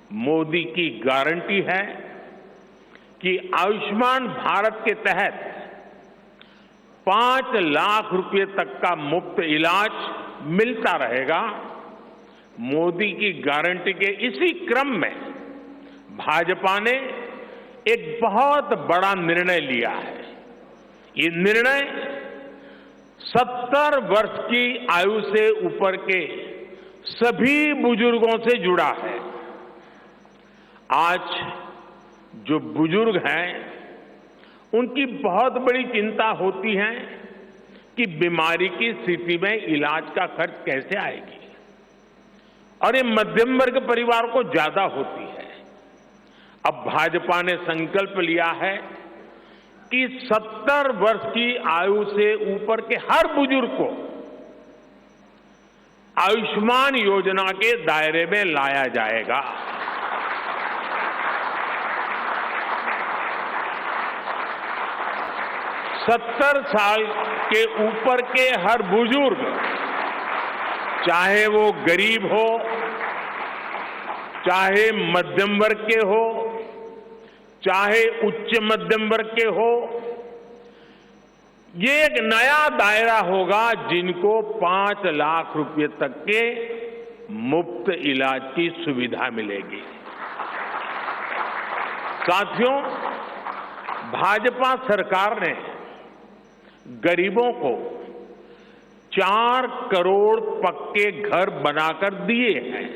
मोदी की गारंटी है कि आयुष्मान भारत के तहत 5 लाख रुपए तक का मुफ्त इलाज मिलता रहेगा। मोदी की गारंटी के इसी क्रम में भाजपा ने एक बहुत बड़ा निर्णय लिया है। ये निर्णय 70 वर्ष की आयु से ऊपर के सभी बुजुर्गों से जुड़ा है। आज जो बुजुर्ग हैं, उनकी बहुत बड़ी चिंता होती है कि बीमारी की स्थिति में इलाज का खर्च कैसे आएगी, और ये मध्यम वर्ग परिवार को ज्यादा होती है। अब भाजपा ने संकल्प लिया है कि 70 वर्ष की आयु से ऊपर के हर बुजुर्ग को आयुष्मान योजना के दायरे में लाया जाएगा। 70 साल के ऊपर के हर बुजुर्ग, चाहे वो गरीब हो, चाहे मध्यम वर्ग के हो, चाहे उच्च मध्यम वर्ग के हो, ये एक नया दायरा होगा जिनको 5 लाख रुपए तक के मुफ्त इलाज की सुविधा मिलेगी। साथियों, भाजपा सरकार ने गरीबों को 4 करोड़ पक्के घर बनाकर दिए हैं।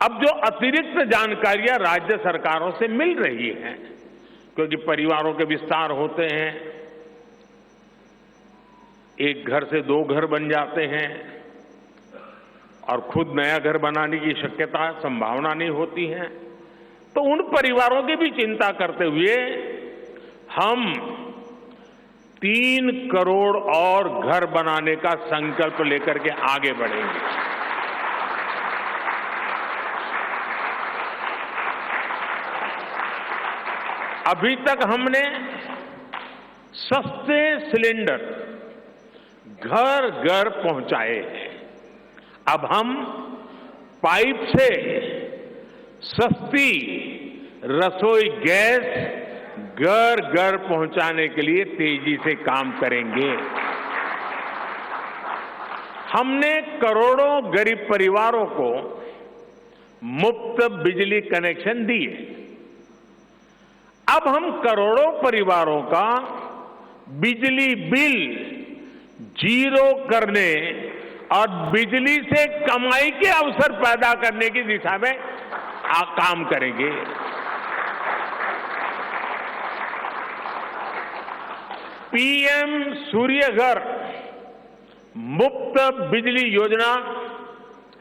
अब जो अतिरिक्त जानकारियां राज्य सरकारों से मिल रही हैं, क्योंकि परिवारों के विस्तार होते हैं, एक घर से 2 घर बन जाते हैं और खुद नया घर बनाने की शक्यता, संभावना नहीं होती है, तो उन परिवारों की भी चिंता करते हुए हम 3 करोड़ और घर बनाने का संकल्प लेकर के आगे बढ़ेंगे। अभी तक हमने सस्ते सिलेंडर घर घर पहुंचाए हैं। अब हम पाइप से सस्ती रसोई गैस घर घर पहुंचाने के लिए तेजी से काम करेंगे। हमने करोड़ों गरीब परिवारों को मुफ्त बिजली कनेक्शन दिए। अब हम करोड़ों परिवारों का बिजली बिल जीरो करने और बिजली से कमाई के अवसर पैदा करने की दिशा में काम करेंगे। पीएम सूर्य घर मुफ्त बिजली योजना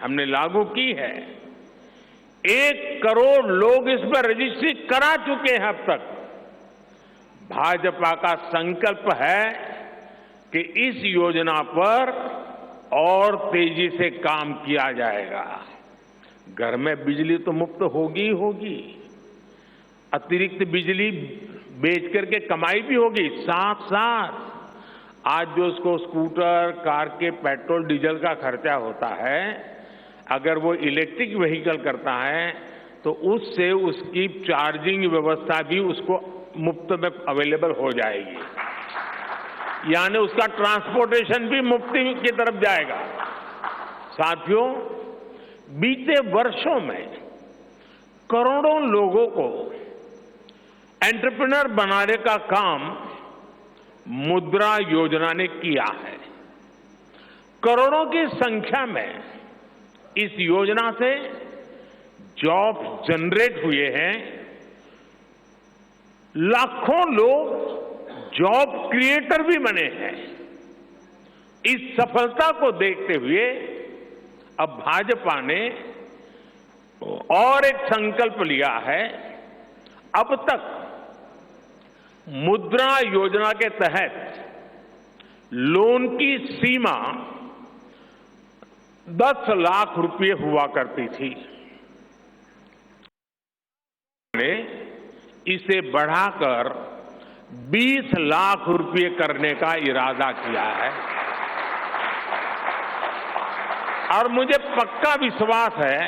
हमने लागू की है। 1 करोड़ लोग इस पर रजिस्ट्री करा चुके हैं अब तक। भाजपा का संकल्प है कि इस योजना पर और तेजी से काम किया जाएगा। घर में बिजली तो मुफ्त होगी ही होगी, अतिरिक्त बिजली बेच करके कमाई भी होगी। साथ साथ आज जो उसको स्कूटर, कार के पेट्रोल डीजल का खर्चा होता है, अगर वो इलेक्ट्रिक व्हीकल करता है तो उससे उसकी चार्जिंग व्यवस्था भी उसको मुफ्त में अवेलेबल हो जाएगी, यानी उसका ट्रांसपोर्टेशन भी मुफ्ती की तरफ जाएगा। साथियों, बीते वर्षों में करोड़ों लोगों को एंटरप्रेन्योर बनाने का काम मुद्रा योजना ने किया है। करोड़ों की संख्या में इस योजना से जॉब जनरेट हुए हैं। लाखों लोग जॉब क्रिएटर भी बने हैं। इस सफलता को देखते हुए अब भाजपा ने और एक संकल्प लिया है। अब तक मुद्रा योजना के तहत लोन की सीमा 10 लाख रुपए हुआ करती थी। ने इसे बढ़ाकर 20 लाख रुपए करने का इरादा किया है और मुझे पक्का विश्वास है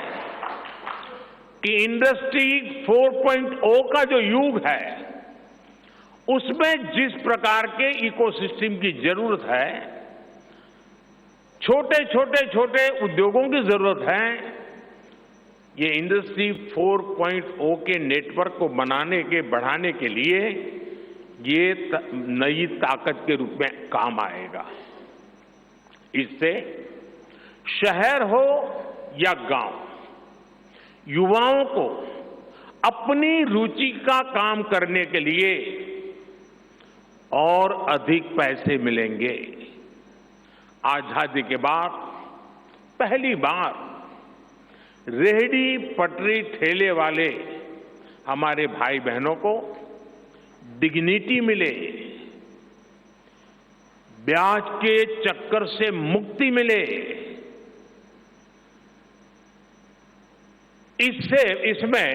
कि इंडस्ट्री 4.0 का जो युग है उसमें जिस प्रकार के इकोसिस्टम की जरूरत है, छोटे उद्योगों की जरूरत है, ये इंडस्ट्री 4.0 के नेटवर्क को बनाने के बढ़ाने के लिए ये नई ताकत के रूप में काम आएगा। इससे शहर हो या गांव, युवाओं को अपनी रुचि का काम करने के लिए और अधिक पैसे मिलेंगे। आजादी के बाद पहली बार रेहड़ी पटरी ठेले वाले हमारे भाई बहनों को डिग्निटी मिले, ब्याज के चक्कर से मुक्ति मिले। इसमें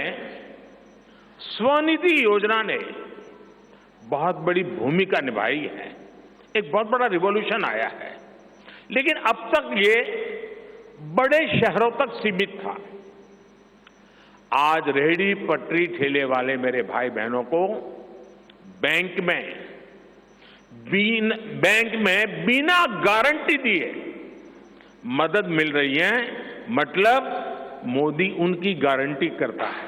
स्वनिधि योजना ने बहुत बड़ी भूमिका निभाई है। एक बहुत बड़ा रिवॉल्यूशन आया है, लेकिन अब तक ये बड़े शहरों तक सीमित था। आज रेहड़ी पटरी ठेले वाले मेरे भाई बहनों को बैंक में बिना गारंटी दिए मदद मिल रही है। मतलब मोदी उनकी गारंटी करता है।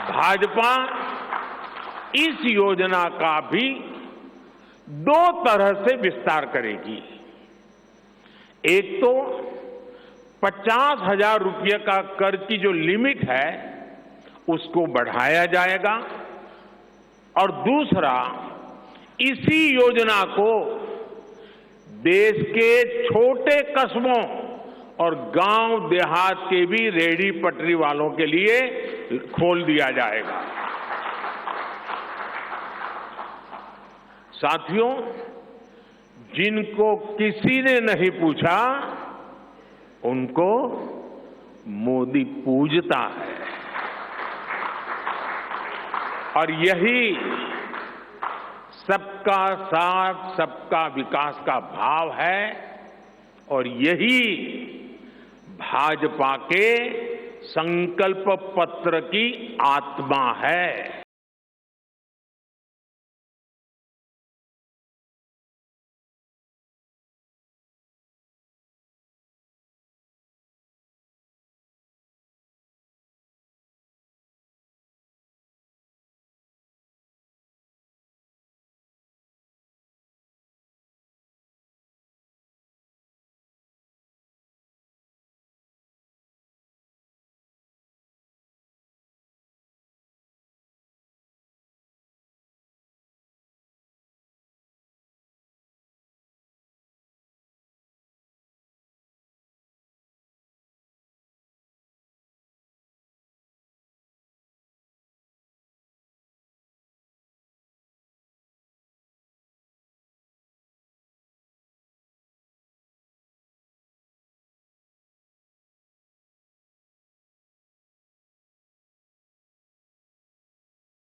भाजपा इस योजना का भी 2 तरह से विस्तार करेगी। एक तो 50,000 रुपये का कर्ज की जो लिमिट है उसको बढ़ाया जाएगा, और दूसरा इसी योजना को देश के छोटे कस्बों और गांव देहात के भी रेहड़ी पटरी वालों के लिए खोल दिया जाएगा। साथियों, जिनको किसी ने नहीं पूछा उनको मोदी पूजता है, और यही सबका साथ सबका विकास का भाव है, और यही भाजपा के संकल्प पत्र की आत्मा है।